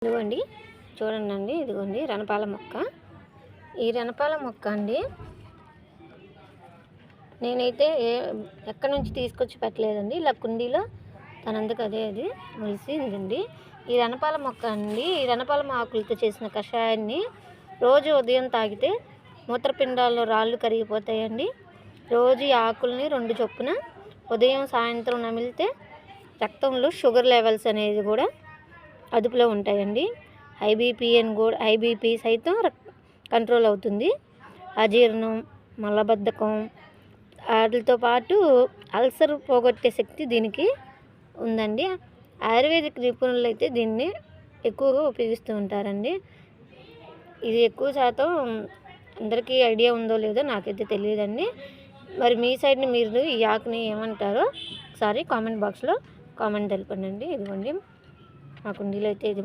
ఇదిగోండి చూడండి, ఇదిగోండి రణపాల మొక్క. ఈ రణపాల మొక్క అండి నేనైతే ఎక్కడి నుంచి తీసుకొచ్చి పెట్టలేదండి. ఇలా కుండీలో తనందుకు అది మొలిసిందండి. ఈ రణపాల మొక్క అండి, ఈ రణపాల ఆకులతో చేసిన కషాయాన్ని రోజు ఉదయం తాగితే మూత్రపిండాల్లో రాళ్ళు కరిగిపోతాయండి. రోజు ఈ ఆకుల్ని 2 చొప్పున ఉదయం సాయంత్రం నమిలితే రక్తంలో షుగర్ లెవెల్స్ అనేది కూడా అదుపులో ఉంటాయండి. హై బీపీ సైతం కంట్రోల్ అవుతుంది. అజీర్ణం, మలబద్ధకం వాటితో పాటు అల్సర్ పోగొట్టే శక్తి దీనికి ఉందండి. ఆయుర్వేదిక్ నిపుణులు అయితే దీన్ని ఎక్కువగా ఉపయోగిస్తూ ఉంటారండి. ఇది ఎక్కువ శాతం అందరికీ ఐడియా ఉందో లేదో నాకైతే తెలియదండి. మరి మీ సైడ్ని మీరు ఈ ఆకుని ఏమంటారో ఒకసారి కామెంట్ బాక్స్లో కామెంట్ తెలపండి. ఇదిగోండి మా కుండీలో అయితే ఇది